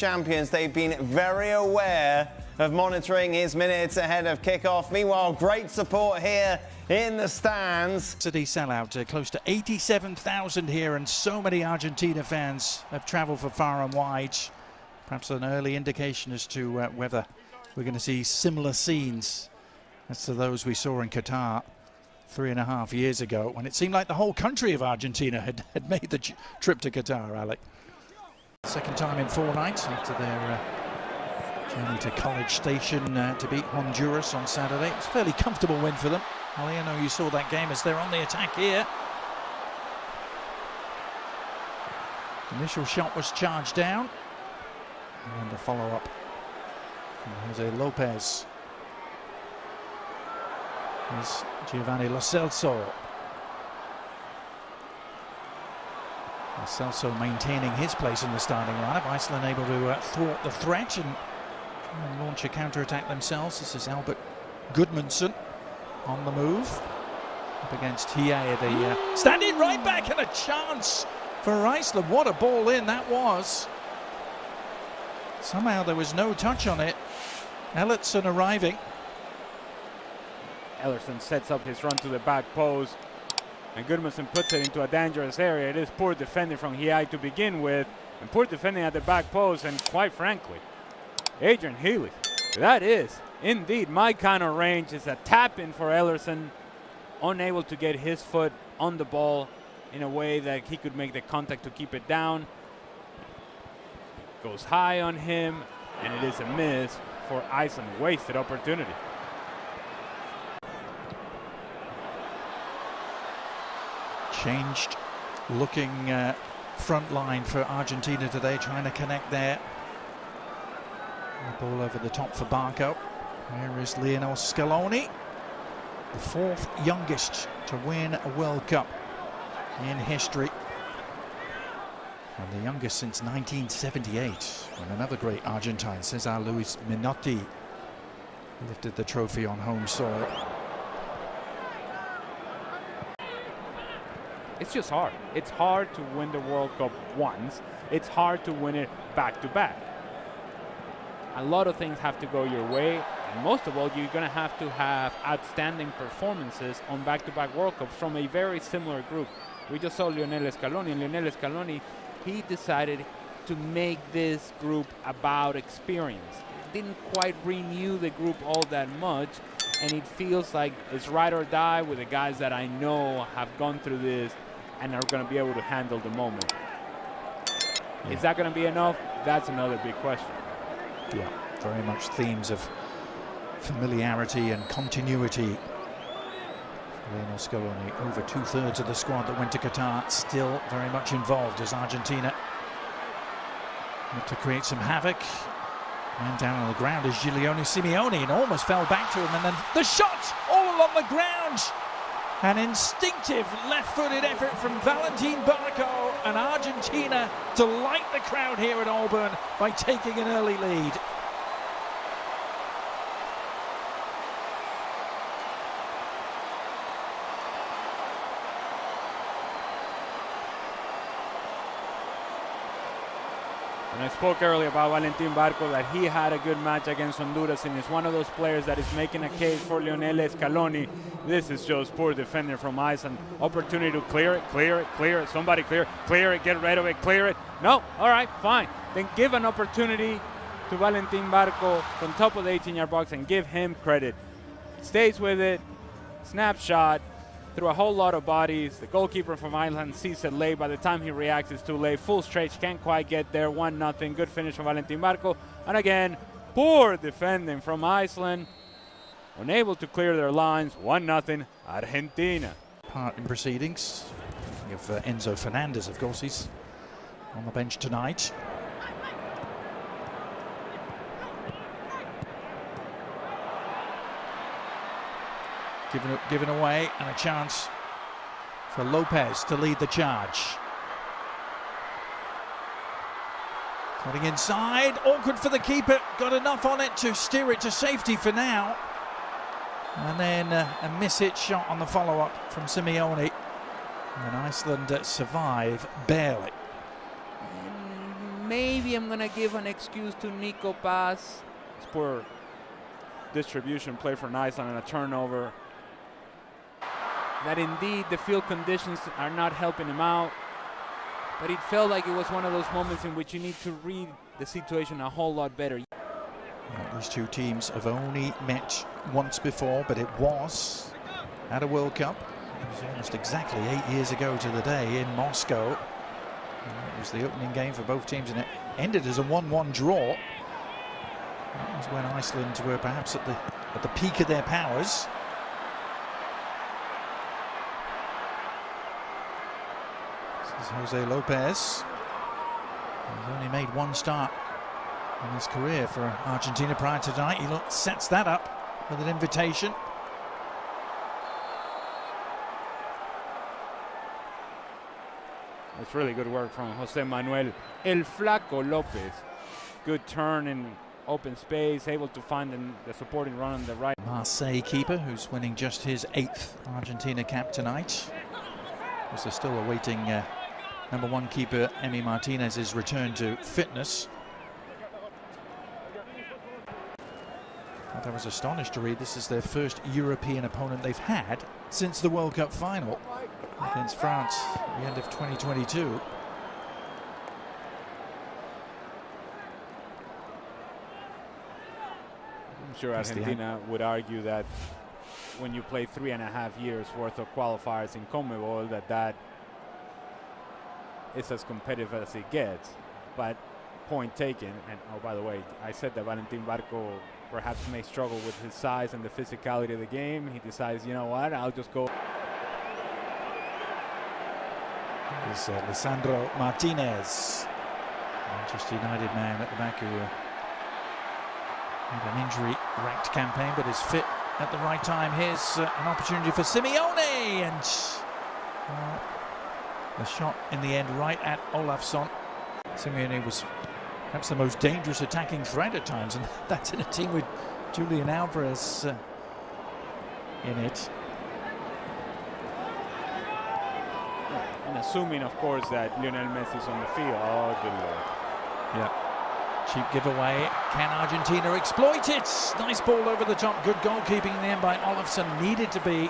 champions, they've been very aware of monitoring his minutes ahead of kickoff. Meanwhile, great support here in the stands. City sellout, close to 87,000 here, and so many Argentina fans have travelled for far and wide. Perhaps an early indication as to whether we're going to see similar scenes as to those we saw in Qatar 3.5 years ago, when it seemed like the whole country of Argentina had made the trip to Qatar, Alec. Second time in 4 nights after their journey to College Station to beat Honduras on Saturday. It's a fairly comfortable win for them. Ali, I know you saw that game as they're on the attack here. Initial shot was charged down. And then the follow-up from Jose Lopez is Giovanni Lo Celso. Lo Celso maintaining his place in the starting lineup. Iceland able to thwart the threat and try and launch a counter-attack themselves. This is Albert Gudmundsson on the move up against Hiei, the standing right back, and a chance for Iceland. What a ball in that was. Somehow there was no touch on it. Ellertson arriving. Ellertson sets up his run to the back post, and Gudmundsson puts it into a dangerous area. It is poor defending from Hiei to begin with, and poor defending at the back post, and quite frankly, Adrian Healy, that is indeed my kind of range. Is a tap-in for Ellertson, unable to get his foot on the ball in a way that he could make the contact to keep it down. Goes high on him, and it is a miss for Iceland. Wasted opportunity. Changed looking front line for Argentina today, trying to connect there. The ball over the top for Barco. Here is Lionel Scaloni, the 4th youngest to win a World Cup in history, and the youngest since 1978, when another great Argentine, Cesar Luis Menotti, lifted the trophy on home soil. It's just hard. It's hard to win the World Cup once. It's hard to win it back to back. A lot of things have to go your way, and most of all, you're going to have outstanding performances on back-to-back World Cups from a very similar group. We just saw Leonel Scaloni, and Leonel Scaloni, he decided to make this group about experience. It didn't quite renew the group all that much, and it feels like it's ride or die with the guys that I know have gone through this and are going to be able to handle the moment. Yeah. Is that going to be enough? That's another big question. Yeah, very much themes of familiarity and continuity. Leonel Scaloni, over 2/3 of the squad that went to Qatar, still very much involved as Argentina look to create some havoc. Man down on the ground is Giuliano Simeone, and almost fell back to him, and then the shot all along the ground. An instinctive left-footed effort from Valentin Barco, and Argentina delight the crowd here at Auburn by taking an early lead. And I spoke earlier about Valentin Barco, that he had a good match against Honduras, and is one of those players that is making a case for Leonel Scaloni. This is just poor defending from Iceland. Opportunity to clear it, clear it, clear it. Somebody clear it, get rid of it, clear it. No, all right, fine. Then give an opportunity to Valentin Barco from top of the 18-yard box and give him credit. Stays with it, snapshot, through a whole lot of bodies. The goalkeeper from Iceland sees it late. By the time he reacts, it's too late. Full stretch, can't quite get there. 1-0. Good finish from Valentin Barco. And again, poor defending from Iceland. Unable to clear their lines. 1-0 Argentina. Part in proceedings. Thinking of Enzo Fernandez, of course. He's on the bench tonight. Given away, and a chance for Lopez to lead the charge. Cutting inside, awkward for the keeper, got enough on it to steer it to safety for now. And then a miss-hit shot on the follow-up from Simeone. And Iceland survive barely. maybe I'm going to give an excuse to Nico Paz. It's poor distribution play for Iceland and a turnover. That indeed the field conditions are not helping him out. But it felt like it was one of those moments in which you need to read the situation a whole lot better. Well, these two teams have only met once before, but it was at a World Cup. It was almost exactly 8 years ago to the day in Moscow. And it was the opening game for both teams, and it ended as a 1-1 draw. That was when Iceland were perhaps at the peak of their powers. This is Jose Lopez. He's only made one start in his career for Argentina prior to tonight. He sets that up with an invitation. It's really good work from Jose Manuel El Flaco Lopez. Good turn in open space, able to find the supporting run on the right. Marseille keeper, who's winning just his 8th Argentina cap tonight. As they're still awaiting #1 keeper Emi Martinez's return to fitness. I was astonished to read this is their first European opponent they've had since the World Cup final against France at the end of 2022. I'm sure Argentina would argue that when you play 3.5 years worth of qualifiers in CONMEBOL, that is as competitive as it gets. But point taken. And oh, by the way, I said that Valentin Barco perhaps may struggle with his size and the physicality of the game. He decides, you know what, I'll just go. Is Lisandro Martinez, Manchester United man at the back, who had an injury-racked campaign but is fit at the right time. Here's an opportunity for Simeone, and the shot in the end right at Olafsson. Simeone was perhaps the most dangerous attacking threat at times, and that's in a team with Julian Alvarez in it. And assuming, of course, that Leonel Messi is on the field. Oh, good lord. Yeah. Cheap giveaway. Can Argentina exploit it? Nice ball over the top. Good goalkeeping in the end by Olafsson. Needed to be